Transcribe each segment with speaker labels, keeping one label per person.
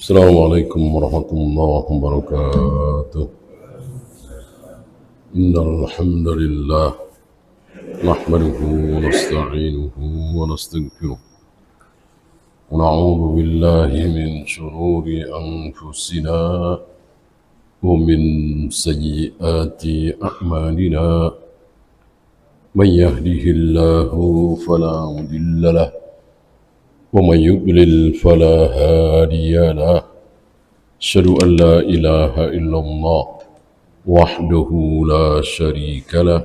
Speaker 1: السلام عليكم ورحمة الله وبركاته. إن الحمد لله نحمده ونستعينه ونستغفره ونعوذ بالله من شرور أنفسنا ومن سيئات أعمالنا. من يهده الله فلا مضل له ومن يضلل فلا هادي له. أشهد أن لا إله إلا الله وحده لا شريك له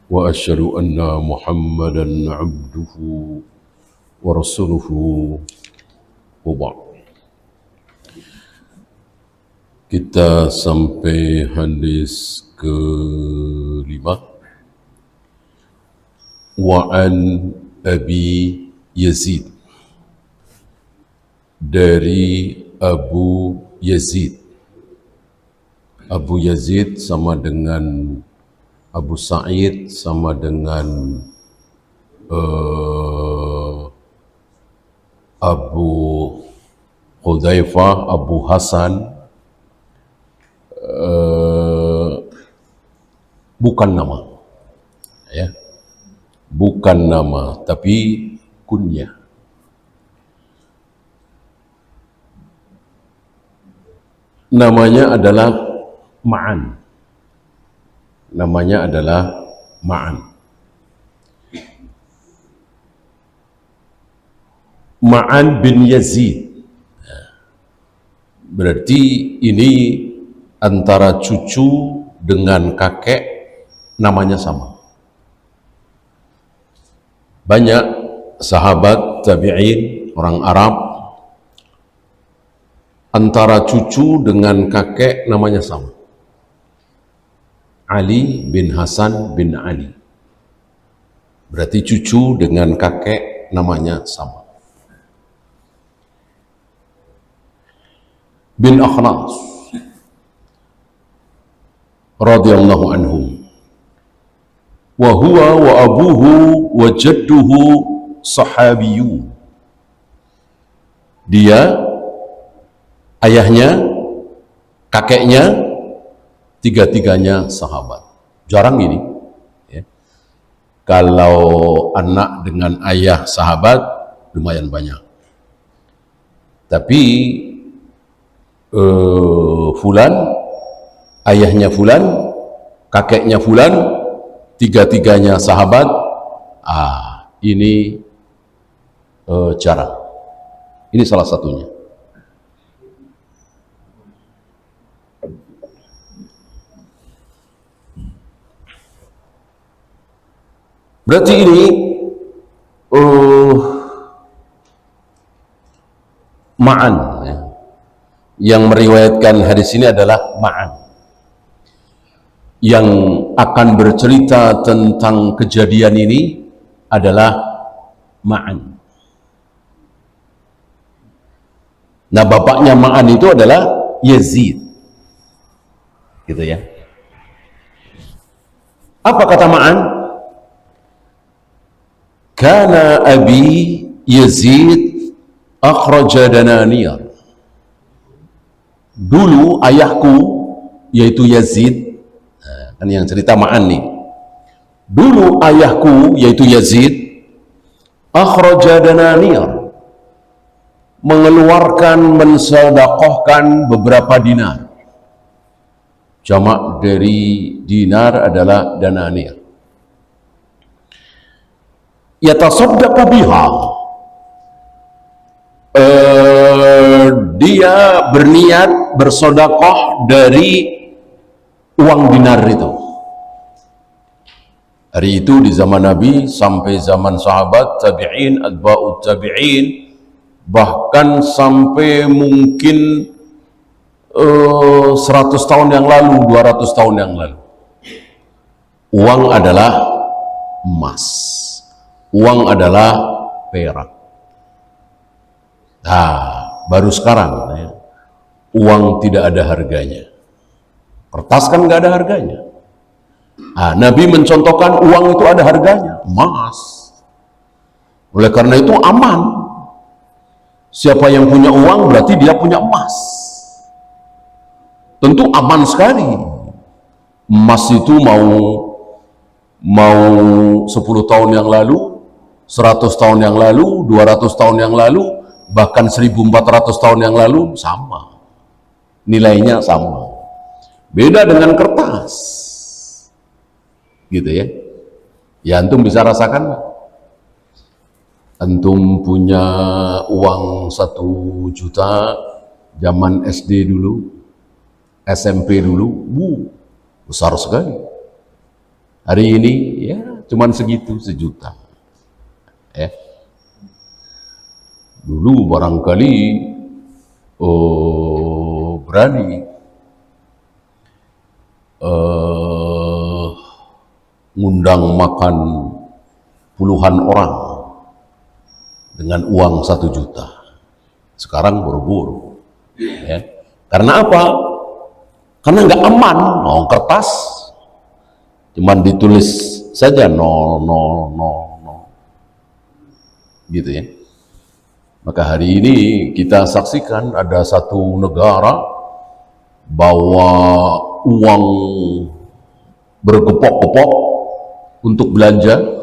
Speaker 1: وأشهد أن محمدا عبده ورسوله وبعد. Kita sampai hadis kelima. Wa'an Abi Yazid, dari Abu Yazid. Abu Yazid sama dengan Abu Sa'id, sama dengan Abu Hudzaifah, Abu Hasan, bukan nama, ya, bukan nama, tapi kunyah. Namanya adalah Ma'an. Namanya adalah Ma'an. Ma'an bin Yazid. Berarti ini antara cucu dengan kakek namanya sama. Banyak sahabat tabi'in, orang Arab, antara cucu dengan kakek namanya sama. Ali bin Hasan bin Ali. Berarti cucu dengan kakek namanya sama. Bin Akhnas radhiyallahu anhu. Wa huwa wa abuhu wa jadduhu sahabiyun. Dia, ayahnya, kakeknya, tiga-tiganya sahabat. Jarang ini, ya. Kalau anak dengan ayah sahabat lumayan banyak. Tapi fulan, ayahnya fulan, kakeknya fulan, tiga-tiganya sahabat, ini jarang. Ini salah satunya. Berarti ini Ma'an, ya. Yang meriwayatkan hadis ini adalah Ma'an, yang akan bercerita tentang kejadian ini adalah Ma'an. Nah, bapaknya Ma'an itu adalah Yazid, gitu ya. Apa kata Ma'an? Kana abi Yazid akhraja dananiyar. Dulu ayahku, yaitu Yazid, kan yang cerita Ma'an nih. Dulu ayahku, yaitu Yazid, akhraja dananiyar, mengeluarkan, mensedekahkan beberapa dinar. Jamak dari dinar adalah dananiyar. Yatasaddaqu biha, dia berniat bersedekah dari uang dinar itu. Hari itu di zaman Nabi sampai zaman sahabat, tabi'in, atba'ut tabi'in, bahkan sampai mungkin 100 tahun yang lalu, 200 tahun yang lalu, uang adalah emas, uang adalah perak. Baru sekarang, ya, uang tidak ada harganya. Kertas kan nggak ada harganya. Nabi mencontohkan uang itu ada harganya, emas. Oleh karena itu aman. Siapa yang punya uang berarti dia punya emas. Tentu aman sekali. Emas itu mau 10 tahun yang lalu, 100 tahun yang lalu, 200 tahun yang lalu, bahkan 1400 tahun yang lalu sama. Nilainya sama. Beda dengan kertas. Gitu ya. Ya antum bisa rasakan. Antum punya uang 1 juta zaman SD dulu, SMP dulu, besar sekali. Hari ini ya cuman segitu, 1 juta. Ya. Dulu barangkali berani ngundang makan puluhan orang dengan uang 1 juta. Sekarang buru-buru. Ya. Karena apa? Karena nggak aman. Kertas cuman ditulis saja 000 gitu ya. Maka hari ini kita saksikan ada satu negara bawa uang bergepok-gepok untuk belanja.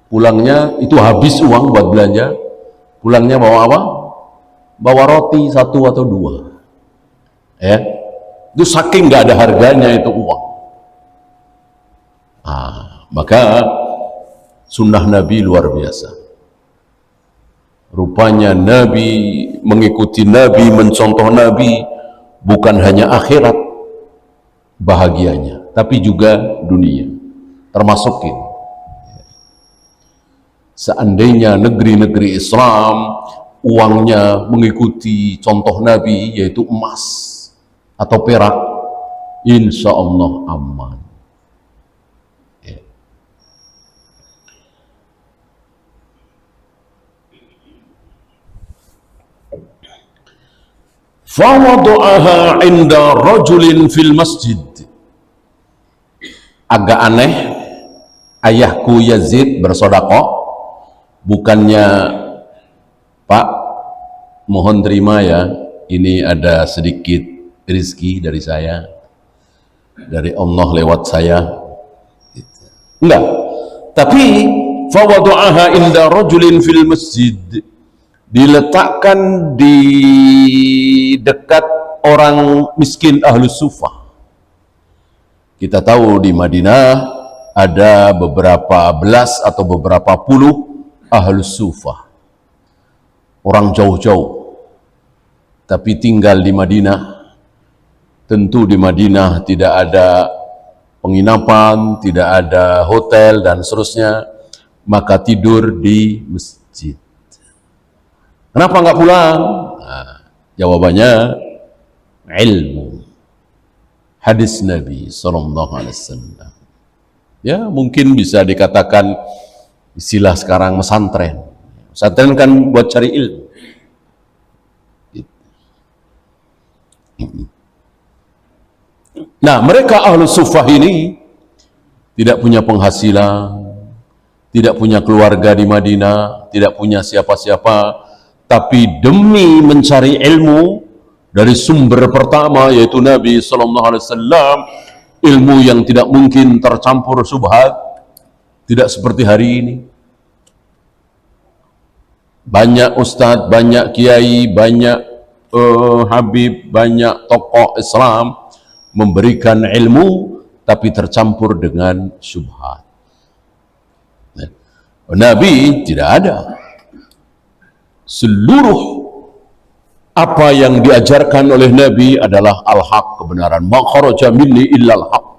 Speaker 1: Pulangnya itu habis uang buat belanja. Pulangnya bawa apa? Bawa roti 1 atau 2. Ya, itu saking nggak ada harganya itu uang. Maka sunnah Nabi luar biasa. Rupanya Nabi, mengikuti Nabi, mencontoh Nabi, bukan hanya akhirat bahagianya, tapi juga dunia, termasuk ini. Seandainya negeri-negeri Islam uangnya mengikuti contoh Nabi, yaitu emas atau perak, insya Allah aman. Ya. Fawadu'aha inda rajulin fil masjid. Agak aneh, ayahku Yazid bersedekah. Bukannya, Pak, mohon terima ya, ini ada sedikit rezeki dari saya, dari Allah lewat saya. Enggak, tapi fawadu'aha inda rajulin fil masjid, diletakkan di dekat orang miskin Ahlus Sufah. Kita tahu di Madinah ada beberapa belas atau beberapa puluh Ahlus Sufah, orang jauh-jauh, tapi tinggal di Madinah. Tentu di Madinah tidak ada penginapan, tidak ada hotel dan seterusnya, maka tidur di masjid. Kenapa nggak pulang? Jawabannya ilmu, hadis Nabi SAW. Ya mungkin bisa dikatakan istilah sekarang pesantren. Pesantren kan buat cari ilmu. Nah, mereka Ahlus Sufah ini tidak punya penghasilan, tidak punya keluarga di Madinah, tidak punya siapa-siapa, tapi demi mencari ilmu dari sumber pertama yaitu Nabi SAW, ilmu yang tidak mungkin tercampur subhat. Tidak seperti hari ini. Banyak ustadz, banyak kiai, banyak habib, banyak tokoh Islam memberikan ilmu tapi tercampur dengan syubhat. Nabi tidak ada. Seluruh apa yang diajarkan oleh Nabi adalah al-haq, kebenaran. Ma kharaja minni illa al-haq.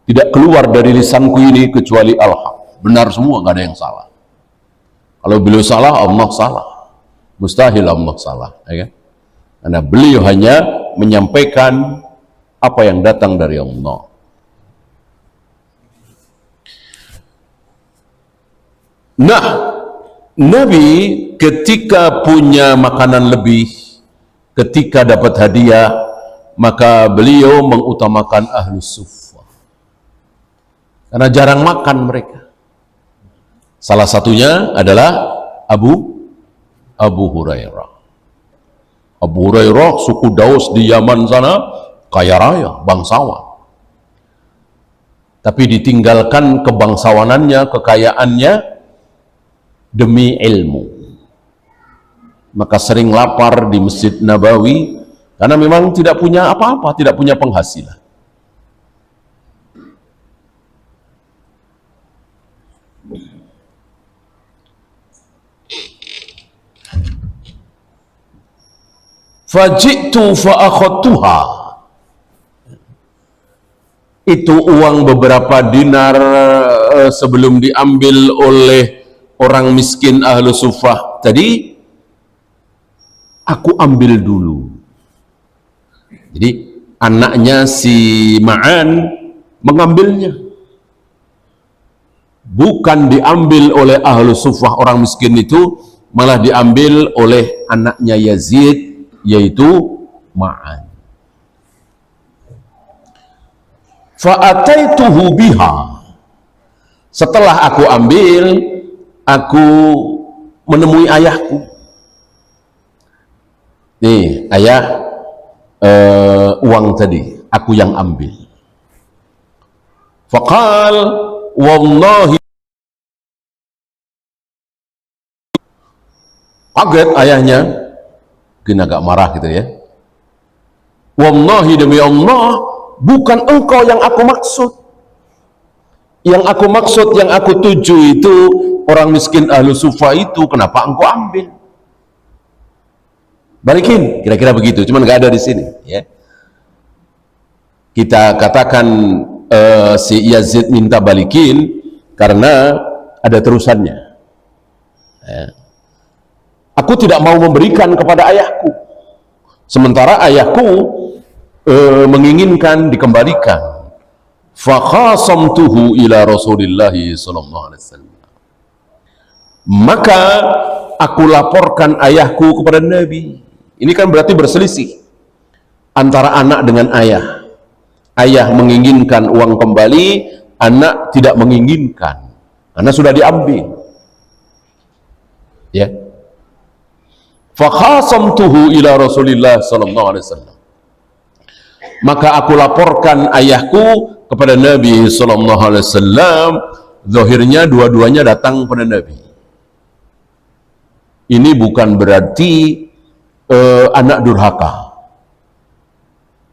Speaker 1: Tidak keluar dari lisanku ini kecuali al-haq. Benar semua, nggak ada yang salah. Kalau beliau salah, Allah salah. Mustahil Allah salah. Ya kan? Karena beliau hanya menyampaikan apa yang datang dari Allah. Nah, Nabi ketika punya makanan lebih, ketika dapat hadiah, maka beliau mengutamakan Ahlus Sufah. Karena jarang makan mereka. Salah satunya adalah Abu Abu Hurairah. Abu Hurairah suku Daus di Yaman sana, kaya raya, bangsawan. Tapi ditinggalkan kebangsawanannya, kekayaannya demi ilmu. Maka sering lapar di Masjid Nabawi karena memang tidak punya apa-apa, tidak punya penghasilan. Fajitu fa'akhadtuha. Itu uang beberapa dinar sebelum diambil oleh orang miskin ahlu sufah tadi, aku ambil dulu. Jadi anaknya si Ma'an mengambilnya, bukan diambil oleh ahlu sufah orang miskin itu, malah diambil oleh anaknya Yazid, yaitu Ma'an. Fa'ataituhu biha. Setelah aku ambil, aku menemui ayahku. Nih, ayah, uang tadi aku yang ambil. Faqal wallahi, kaget ayahnya, mungkin agak marah gitu ya. Wallahi, demi Allah, bukan engkau yang aku maksud. Yang aku maksud, yang aku tuju itu orang miskin ahlu sufa itu. Kenapa engkau ambil? Balikin, kira-kira begitu. Cuman nggak ada di sini. Ya. Kita katakan si Yazid minta balikin karena ada terusannya. Ya. Aku tidak mau memberikan kepada ayahku, sementara ayahku menginginkan dikembalikan. Fakhasamtuhu ila Rasulillah sallallahu alaihi wasallam. Maka aku laporkan ayahku kepada Nabi. Ini kan berarti berselisih antara anak dengan ayah. Ayah menginginkan uang kembali, anak tidak menginginkan karena sudah diambil. Ya. Fakhasamtuhu ila Rasulillah sallallahu alaihi wasallam. Maka aku laporkan ayahku kepada Nabi sallallahu alaihi wasallam. Zahirnya dua-duanya datang pada Nabi. Ini bukan berarti anak durhaka.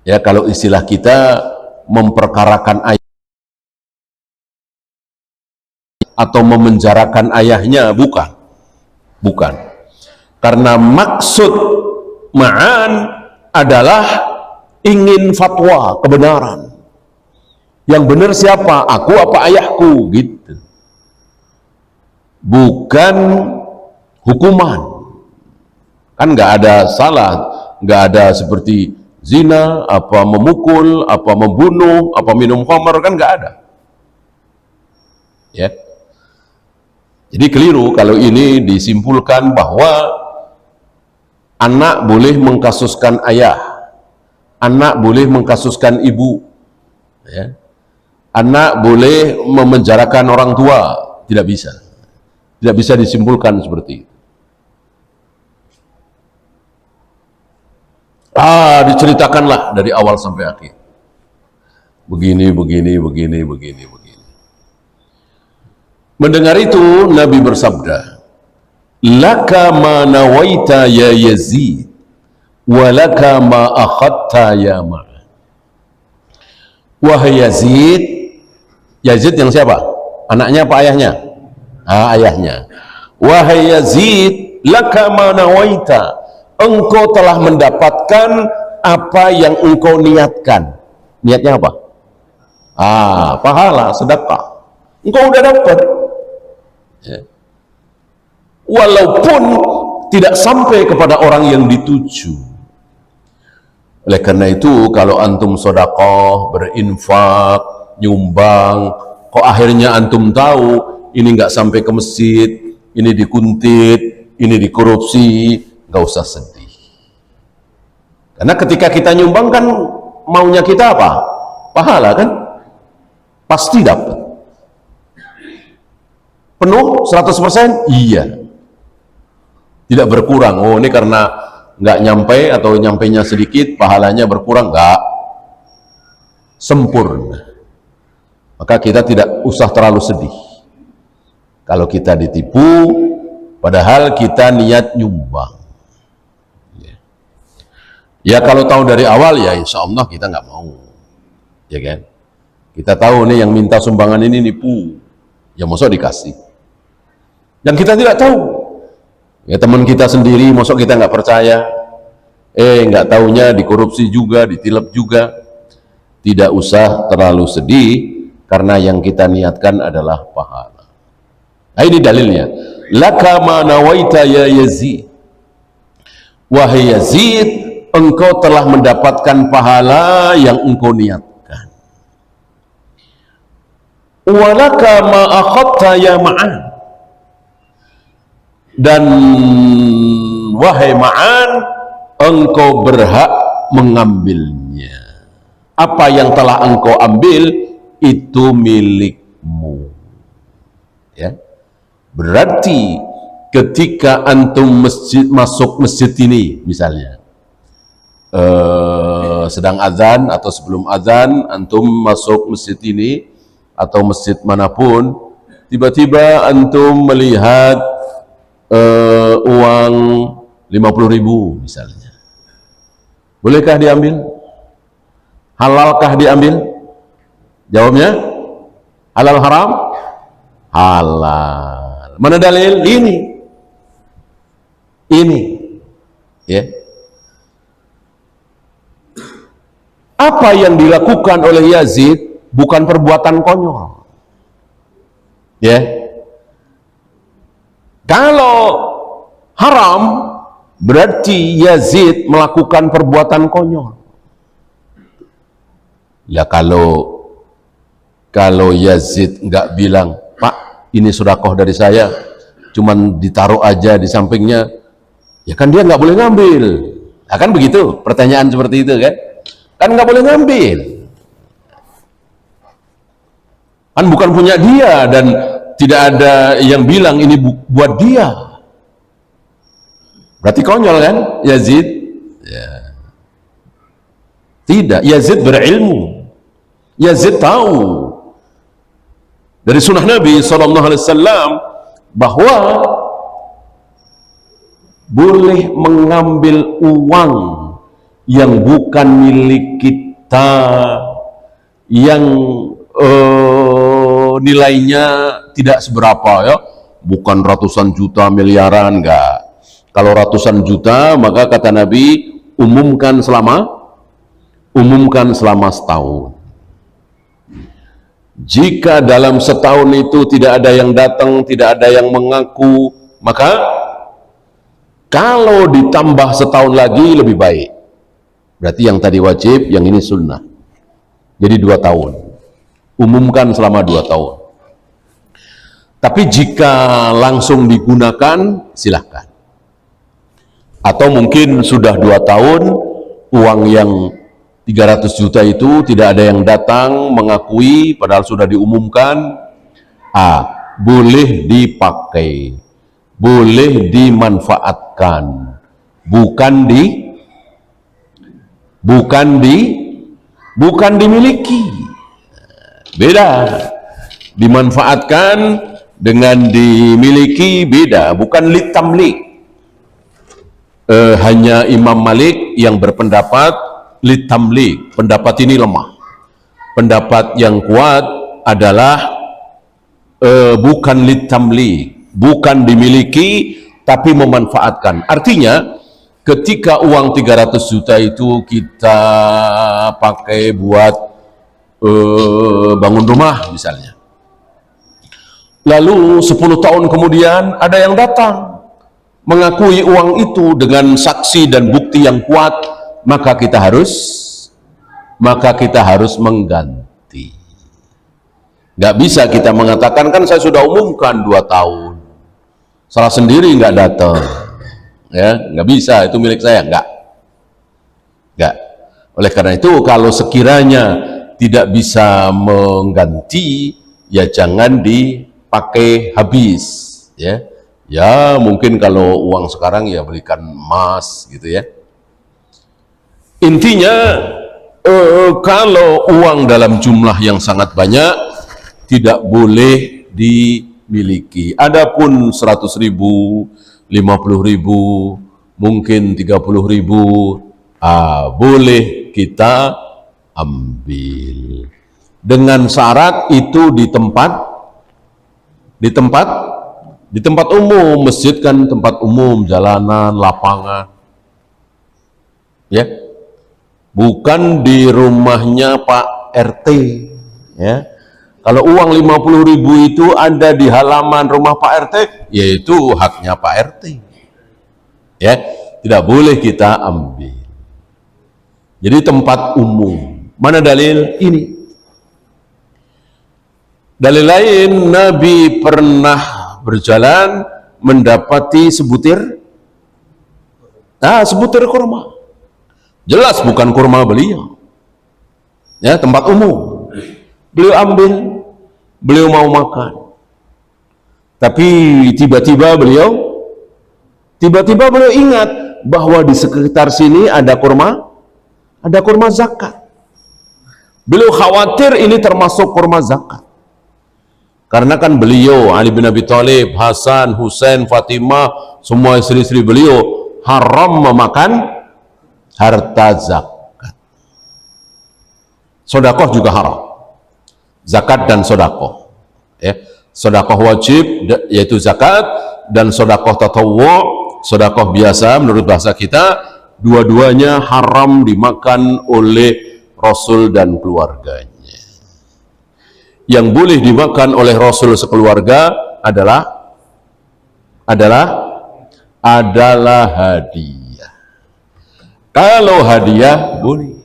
Speaker 1: Ya, kalau istilah kita memperkarakan ayah atau memenjarakan ayahnya, bukan. Bukan. Karena maksud Ma'an adalah ingin fatwa kebenaran. Yang benar siapa? Aku apa ayahku? Gitu. Bukan hukuman. Kan nggak ada salah, nggak ada seperti zina, apa memukul, apa membunuh, apa minum khamar, kan nggak ada. Ya. Jadi keliru kalau ini disimpulkan bahwa anak boleh mengkasuskan ayah, anak boleh mengkasuskan ibu, ya. Anak boleh memenjarakan orang tua. Tidak bisa. Tidak bisa disimpulkan seperti itu. Diceritakanlah dari awal sampai akhir. Begini. Mendengar itu, Nabi bersabda, laka ma nawaita ya Yazid, wa laka ma akhadta ya Ma'an. Wahai Yazid, Yazid yang siapa? Anaknya apa ayahnya? Ayahnya. Wahai Yazid, laka ma nawaita, engkau telah mendapatkan apa yang engkau niatkan. Niatnya apa? Pahala, sedekah. Engkau udah dapat. Ya. Walaupun tidak sampai kepada orang yang dituju. Oleh karena itu, kalau antum sedekah, berinfak, nyumbang, kok akhirnya antum tahu ini nggak sampai ke masjid, ini dikuntit, ini dikorupsi, nggak usah sedih. Karena ketika kita nyumbang kan maunya kita apa? Pahala kan? Pasti dapat. Penuh 100%? Iya. tidak berkurang. Oh, ini karena nggak nyampe atau nyampainya sedikit, pahalanya berkurang. Nggak, sempurna. Maka kita tidak usah terlalu sedih kalau kita ditipu, padahal kita niat nyumbang. Ya kalau tahu dari awal ya insya Allah kita nggak mau, ya kan? Kita tahu nih yang minta sumbangan ini nipu, ya mosok dikasih. Yang kita tidak tahu, ya teman kita sendiri, mosok kita nggak percaya, nggak taunya dikorupsi juga, ditilep juga. Tidak usah terlalu sedih, karena yang kita niatkan adalah pahala. Nah, ini dalilnya. Laka ma nawaita ya Yazid. Wahai Yazid, engkau telah mendapatkan pahala yang engkau niatkan. Walaka ma akhadta ya Ma'an. Dan wahai Ma'an, engkau berhak mengambilnya. Apa yang telah engkau ambil itu milikmu. Ya. Berarti ketika antum masuk masjid ini misalnya, sedang azan atau sebelum azan, antum masuk masjid ini atau masjid manapun, tiba-tiba antum melihat uang 50.000 misalnya, bolehkah diambil? Halalkah diambil? Jawabnya halal haram? Halal. Mana dalil? Ini ya. Apa yang dilakukan oleh Yazid bukan perbuatan konyol, ya. Kalau haram berarti Yazid melakukan perbuatan konyol. Ya kalau Yazid nggak bilang, Pak, ini sedekah dari saya, cuman ditaruh aja di sampingnya, ya kan dia nggak boleh ngambil. Nah, kan begitu pertanyaan seperti itu kan? Kan nggak boleh ngambil. Kan bukan punya dia dan tidak ada yang bilang ini buat dia. Berarti konyol kan Yazid? Ya. Tidak, Yazid berilmu. Yazid tahu dari sunnah Nabi SAW bahwa boleh mengambil uang yang bukan milik kita, yang nilainya tidak seberapa, ya, bukan ratusan juta, miliaran, enggak. Kalau ratusan juta, maka kata Nabi, umumkan selama setahun. Jika dalam setahun itu tidak ada yang datang, tidak ada yang mengaku, maka kalau ditambah setahun lagi lebih baik. Berarti yang tadi wajib, yang ini sunnah. Jadi 2 tahun. Umumkan selama 2 tahun. Tapi jika langsung digunakan, silahkan. Atau mungkin sudah 2 tahun, uang yang 300 juta itu tidak ada yang datang mengakui padahal sudah diumumkan, boleh dipakai, boleh dimanfaatkan, bukan dimiliki. Beda. Dimanfaatkan dengan dimiliki beda, bukan litamlik. Hanya Imam Malik yang berpendapat litamlik, pendapat ini lemah. Pendapat yang kuat adalah bukan litamlik, bukan dimiliki tapi memanfaatkan. Artinya ketika uang 300 juta itu kita pakai buat bangun rumah misalnya, lalu 10 tahun kemudian ada yang datang mengakui uang itu dengan saksi dan bukti yang kuat, maka kita harus mengganti. Nggak bisa kita mengatakan, kan saya sudah umumkan 2 tahun, salah sendiri nggak datang, ya nggak bisa, itu milik saya. Nggak. Oleh karena itu, kalau sekiranya tidak bisa mengganti, ya jangan dipakai habis, ya Ya mungkin kalau uang sekarang ya belikan emas gitu ya. Intinya kalau uang dalam jumlah yang sangat banyak tidak boleh dimiliki. Adapun 100.000, 50.000, mungkin 30.000, boleh kita ambil dengan syarat itu di tempat umum. Masjid kan tempat umum, jalanan, lapangan, ya, bukan di rumahnya Pak RT, ya. Kalau uang 50.000 itu ada di halaman rumah Pak RT, yaitu haknya Pak RT, ya, tidak boleh kita ambil. Jadi tempat umum. Mana dalil ini? Dalil lain, Nabi pernah berjalan mendapati sebutir kurma. Jelas bukan kurma beliau, ya, tempat umum. Beliau ambil, beliau mau makan, tapi tiba-tiba beliau ingat bahwa di sekitar sini ada kurma zakat. Beliau khawatir ini termasuk kurma zakat, karena kan beliau, Ali bin Abi Thalib, Hasan, Husain, Fatimah, semua istri-istri beliau haram memakan harta zakat. Sodakoh juga haram, zakat dan sodakoh, ya. Sodakoh wajib yaitu zakat, dan sodakoh tatawwu, sodakoh biasa menurut bahasa kita, dua-duanya haram dimakan oleh Rasul dan keluarganya. Yang boleh dimakan oleh Rasul sekeluarga adalah hadiah. Kalau hadiah boleh,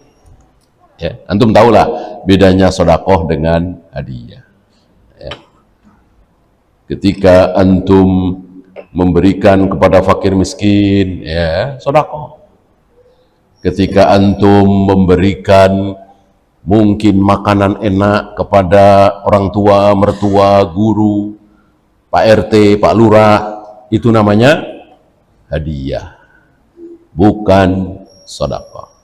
Speaker 1: ya, antum tahulah bedanya sodakoh dengan hadiah, ya. Ketika antum memberikan kepada fakir miskin, ya, sodakoh. Ketika antum memberikan mungkin makanan enak kepada orang tua, mertua, guru, Pak RT, Pak Lurah, itu namanya hadiah, bukan sedekah.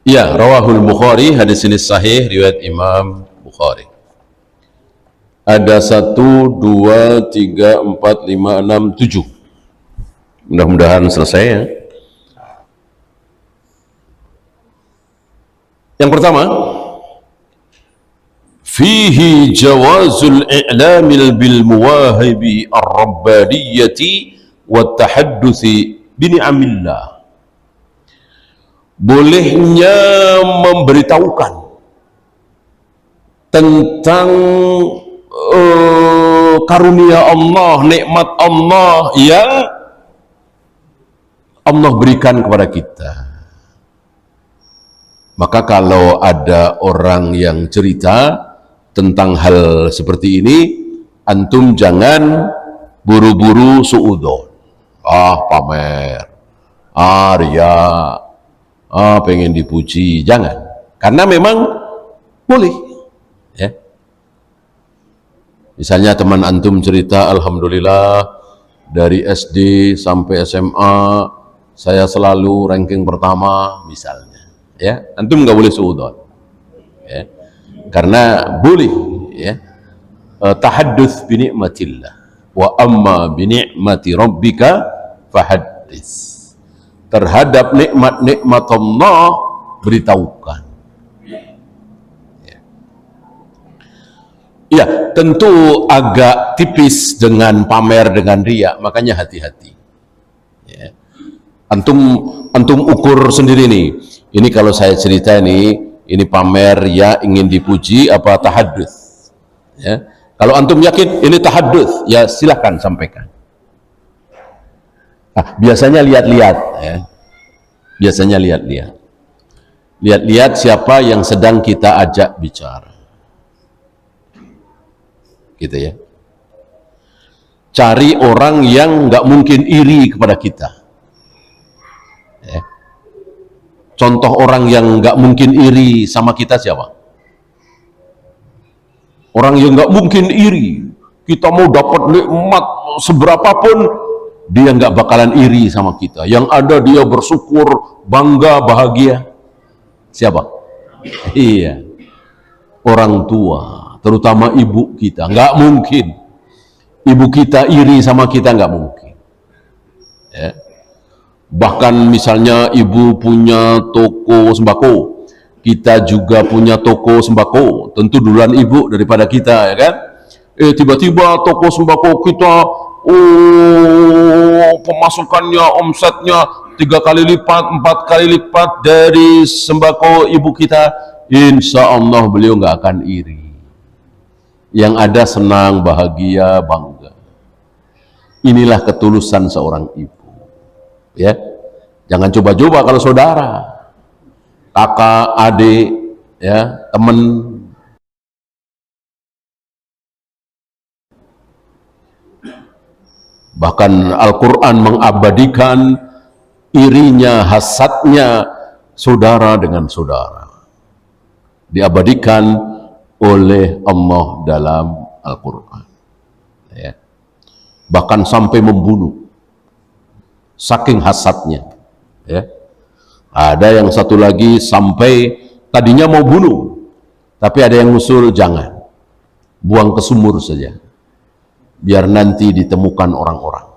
Speaker 1: Ya, rawahul Bukhari, hadis ini sahih, riwayat Imam Bukhari. Ada 1, 2, 3, 4, 5, 6, 7. Mudah-mudahan selesai, ya. Yang pertama, fihi jawazul i'lamil bil muwahibi ar-rabbaniyati wa tahadduthi bi ni'amillah. Bolehnya memberitahukan tentang karunia Allah, nikmat Allah yang Allah berikan kepada kita. Maka kalau ada orang yang cerita tentang hal seperti ini, antum jangan buru-buru suudzon, pamer, ria, pengen dipuji, jangan. Karena memang boleh, ya. Misalnya teman antum cerita, alhamdulillah dari SD sampai SMA saya selalu ranking pertama, misalnya, ya, antum nggak boleh suudzon, ya. Karena boleh, ya, tahadduts bi ni'matillah, wa amma bi ni'mati rabbika fahaddits. Terhadap nikmat-nikmat Allah beritahukan. Ya, tentu agak tipis dengan pamer, dengan riya, makanya hati-hati, ya. Antum ukur sendiri nih. Ini kalau saya cerita ini pamer, ya, ingin dipuji apa tahadduts, ya. Kalau antum yakin ini tahadduts, ya silahkan sampaikan. Biasanya lihat-lihat, ya. Biasanya lihat-lihat siapa yang sedang kita ajak bicara, gitu, ya. Cari orang yang nggak mungkin iri kepada kita, ya. Contoh orang yang nggak mungkin iri sama kita siapa? Orang yang nggak mungkin iri, kita mau dapat nikmat seberapapun, dia nggak bakalan iri sama kita. Yang ada dia bersyukur, bangga, bahagia. Siapa? Iya, orang tua, terutama ibu kita. Nggak mungkin ibu kita iri sama kita, nggak mungkin. Ya. Bahkan misalnya ibu punya toko sembako, kita juga punya toko sembako, tentu duluan ibu daripada kita, ya kan? Tiba-tiba toko sembako kita, pemasukannya, omsetnya 3 kali lipat, 4 kali lipat dari sembako ibu kita, insya Allah beliau nggak akan iri. Yang ada senang, bahagia, bangga. Inilah ketulusan seorang ibu. Ya, jangan coba-coba kalau saudara, kakak, adik, ya, teman. Bahkan Al-Quran mengabadikan irinya, hasadnya saudara dengan saudara. Diabadikan oleh Allah dalam Al-Quran. Ya. Bahkan sampai membunuh. Saking hasadnya. Ya. Ada yang satu lagi sampai tadinya mau bunuh, tapi ada yang usul jangan, buang ke sumur saja, biar nanti ditemukan orang-orang.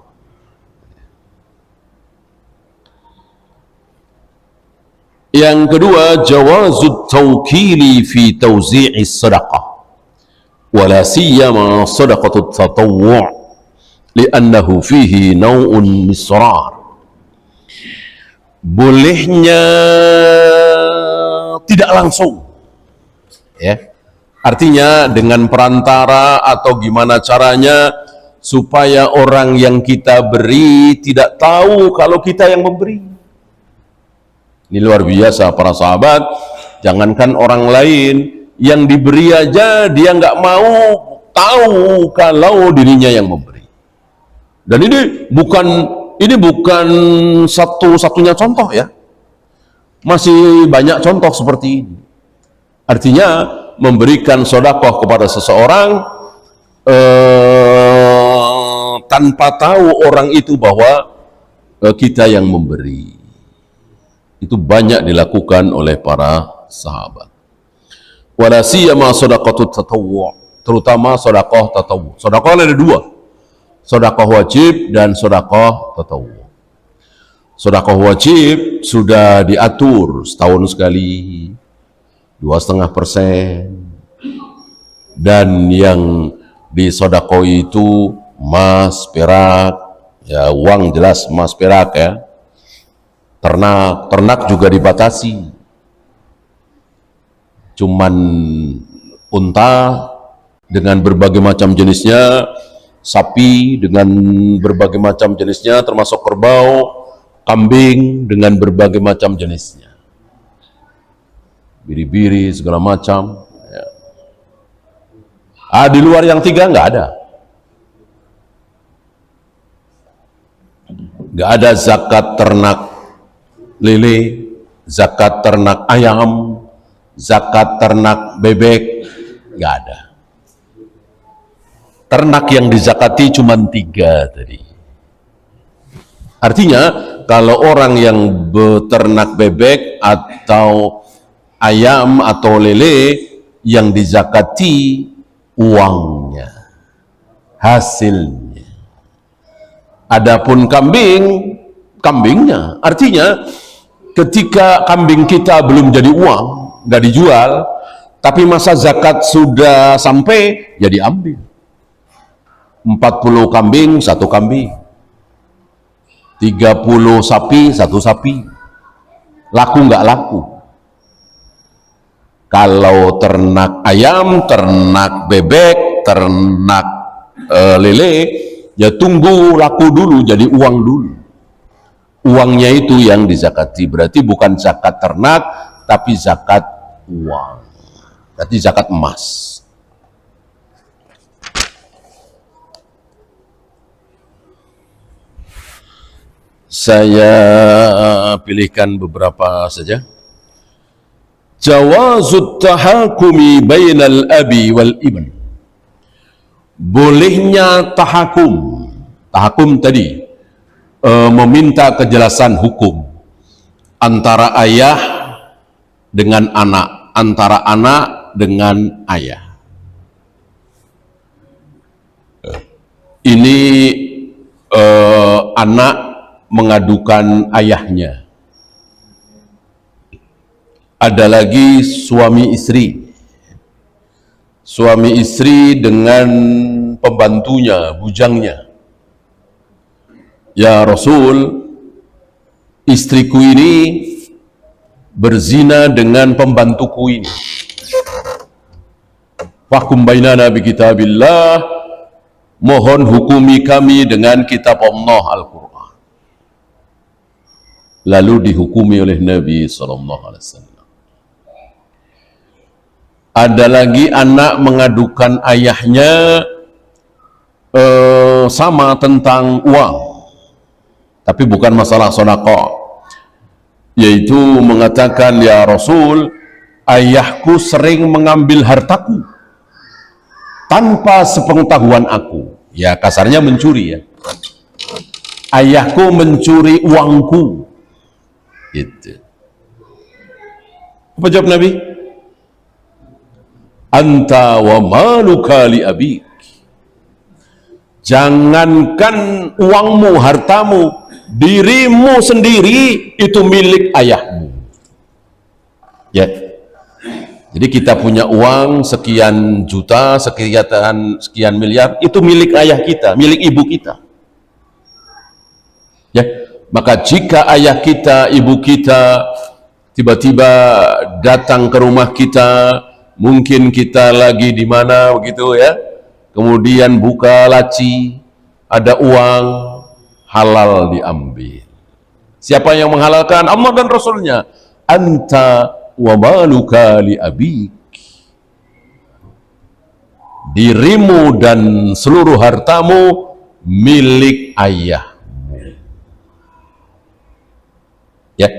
Speaker 1: Yang kedua, jawazut tawkili fi tawzi'is sadaqah, wala siyama sadaqatut tatawwu' li'annahu fihi naw'un misrar. Bolehnya tidak langsung, ya, artinya dengan perantara atau gimana caranya supaya orang yang kita beri tidak tahu kalau kita yang memberi. Ini luar biasa para sahabat. Jangankan orang lain, yang diberi aja dia nggak mau tahu kalau dirinya yang memberi. Dan ini bukan satu-satunya contoh, ya. Masih banyak contoh seperti ini. Artinya memberikan sedekah kepada seseorang tanpa tahu orang itu bahwa kita yang memberi. Itu banyak dilakukan oleh para sahabat. Wala siyama shadaqatut tatawwu', terutama sedekah tatawwu'. Sedekah ada dua, sedekah wajib dan sedekah tatawwu'. Sedekah wajib sudah diatur setahun sekali, 2,5%, dan yang disodakoi itu emas, perak, ya, uang jelas emas, perak, ya. Ternak juga dibatasi, cuman unta dengan berbagai macam jenisnya, sapi dengan berbagai macam jenisnya termasuk kerbau, kambing dengan berbagai macam jenisnya, biri-biri segala macam, ya. Di luar yang 3 nggak ada. Nggak ada zakat ternak lele, zakat ternak ayam, zakat ternak bebek, nggak ada. Ternak yang dizakati cuma 3 tadi. Artinya kalau orang yang beternak bebek atau ayam atau lele, yang dizakati uangnya, hasilnya. Adapun kambingnya, artinya ketika kambing kita belum jadi uang, nggak dijual, tapi masa zakat sudah sampai, ya diambil. 40 kambing, 1 kambing. 30 sapi, 1 sapi. Laku nggak laku? Kalau ternak ayam, ternak bebek, ternak lele, ya tunggu laku dulu, jadi uang dulu. Uangnya itu yang dizakati. Berarti bukan zakat ternak, tapi zakat uang. Berarti zakat emas. Saya pilihkan beberapa saja. jawazut tahakumi bainal abi wal ibn, bolehnya tahakum. Tahakum tadi meminta kejelasan hukum antara ayah dengan anak, antara anak dengan ayah. Ini anak mengadukan ayahnya. Ada lagi suami istri. Suami istri dengan pembantunya, bujangnya. Ya Rasul, istriku ini berzina dengan pembantuku ini. Fahkum bainana bi kitabillah, mohon hukumi kami dengan kitab Allah Al-Quran. Lalu dihukumi oleh Nabi SAW. Ada lagi anak mengadukan ayahnya sama tentang uang, tapi bukan masalah sedekah, yaitu mengatakan, ya Rasul, ayahku sering mengambil hartaku tanpa sepengetahuan aku. Ya kasarnya mencuri ya. Ayahku mencuri uangku. Gitu. Apa jawab Nabi? Anta wa maluka li abik. Jangankan uangmu, hartamu, dirimu sendiri itu milik ayahmu. Ya. Jadi kita punya uang sekian juta, sekian miliar, itu milik ayah kita, milik ibu kita. Ya. Maka jika ayah kita, ibu kita tiba-tiba datang ke rumah kita, mungkin kita lagi di mana begitu ya, kemudian buka laci, ada uang, halal diambil. Siapa yang menghalalkan? Allah dan Rasulnya. Anta wa maluka li abik. Dirimu dan seluruh hartamu milik ayahmu. Ya.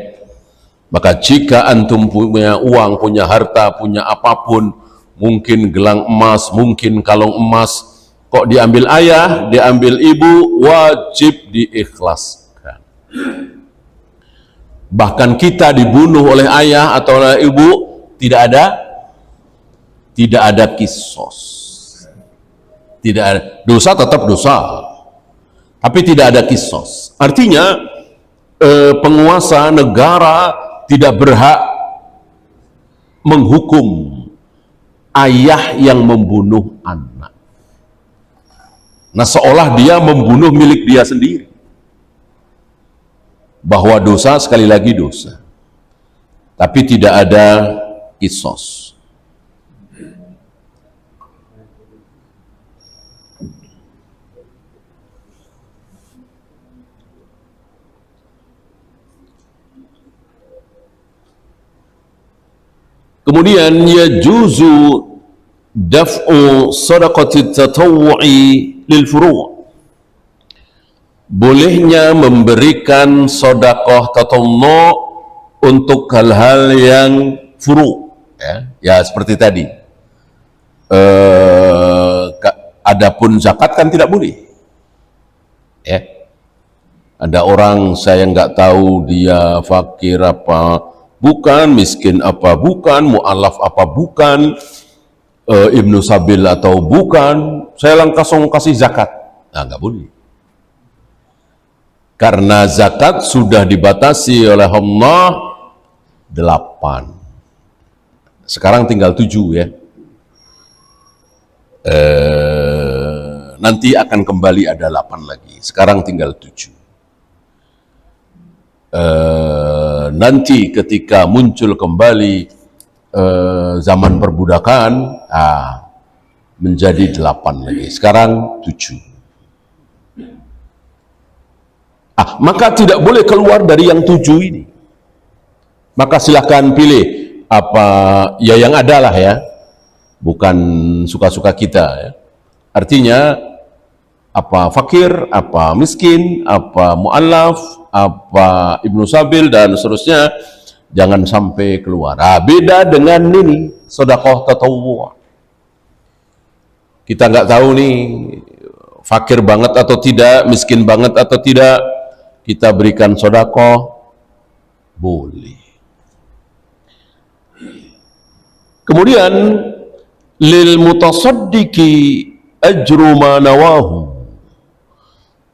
Speaker 1: Maka jika antum punya uang, punya harta, punya apapun, mungkin gelang emas, mungkin kalung emas, kok diambil ayah, diambil ibu, wajib diikhlaskan. Bahkan kita dibunuh oleh ayah atau oleh ibu, tidak ada kisos. Tidak ada, dosa tetap dosa, tapi tidak ada kisos. Artinya penguasa negara tidak berhak menghukum ayah yang membunuh anak. Nah, seolah dia membunuh milik dia sendiri. Bahwa dosa sekali lagi dosa, tapi tidak ada kisos. Kemudian yajuzu daf'u shadaqati tatawwu'i lil furu'. Bolehnya memberikan sedekah tatawwu' untuk hal-hal yang furu', ya seperti tadi. Adapun zakat kan tidak boleh. Ya. Ada orang saya nggak tahu dia fakir apa bukan, miskin apa bukan, mu'alaf apa bukan, Ibnu Sabil atau bukan, saya langsung kasih zakat. Nah, nggak boleh. Karena zakat sudah dibatasi oleh Allah 8. Sekarang tinggal 7 ya. Nanti akan kembali ada 8 lagi. Sekarang tinggal 7. Nanti ketika muncul kembali zaman perbudakan, menjadi 8 lagi. Sekarang 7. Maka tidak boleh keluar dari yang 7 ini. Maka silahkan pilih apa ya yang ada lah ya, bukan suka-suka kita ya. Artinya apa fakir, apa miskin, apa mu'allaf, apa Ibnu Sabil dan seterusnya, jangan sampai keluar. Beda dengan ini sedekah tatawwu'. Kita nggak tahu nih fakir banget atau tidak, miskin banget atau tidak, kita berikan sedekah boleh. Kemudian lil mutasaddiqi ajru ma nawahu.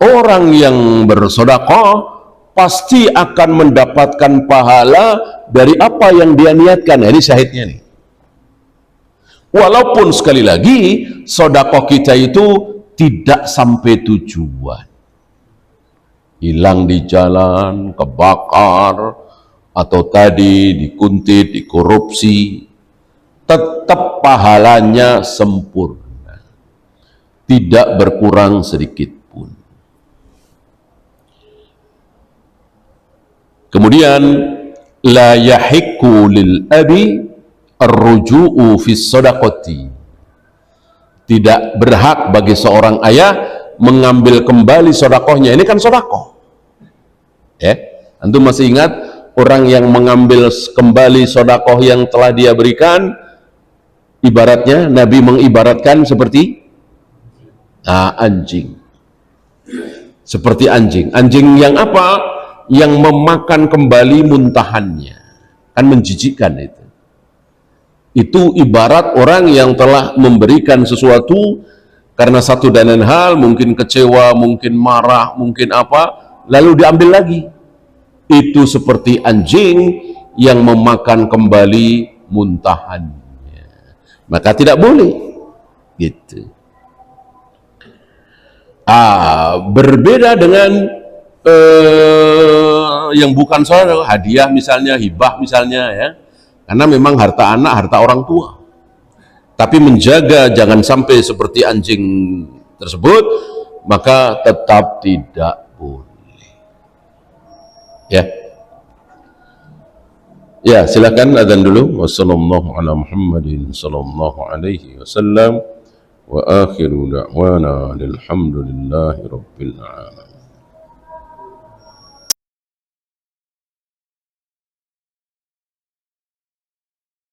Speaker 1: Orang yang bersedekah pasti akan mendapatkan pahala dari apa yang dia niatkan. Ini syahidnya nih. Walaupun sekali lagi sedekah kita itu tidak sampai tujuan, hilang di jalan, kebakar, atau tadi dikuntit, dikorupsi, tetap pahalanya sempurna, tidak berkurang sedikit pun. Kemudian la yahiqqu lil abi ar-ruju'u fi shadaqati. Tidak berhak bagi seorang ayah mengambil kembali sedekahnya. Ini kan sedekah. Ya, antum masih ingat orang yang mengambil kembali sedekah yang telah dia berikan, ibaratnya Nabi mengibaratkan seperti anjing. Seperti anjing. Anjing yang apa? Yang memakan kembali muntahannya. Kan menjijikkan itu. Itu ibarat orang yang telah memberikan sesuatu karena satu dan lain hal, mungkin kecewa, mungkin marah, mungkin apa, lalu diambil lagi. Itu seperti anjing yang memakan kembali muntahannya. Maka tidak boleh. Gitu. Berbeda dengan yang bukan soal hadiah misalnya, hibah misalnya, ya, karena memang harta anak, harta orang tua, tapi menjaga jangan sampai seperti anjing tersebut, maka tetap tidak boleh. Ya, silakan adzan dulu. Wassallallahu ala Muhammadin sallallahu alaihi wasallam wa akhiru da'wana alhamdulillahi rabbil alamin.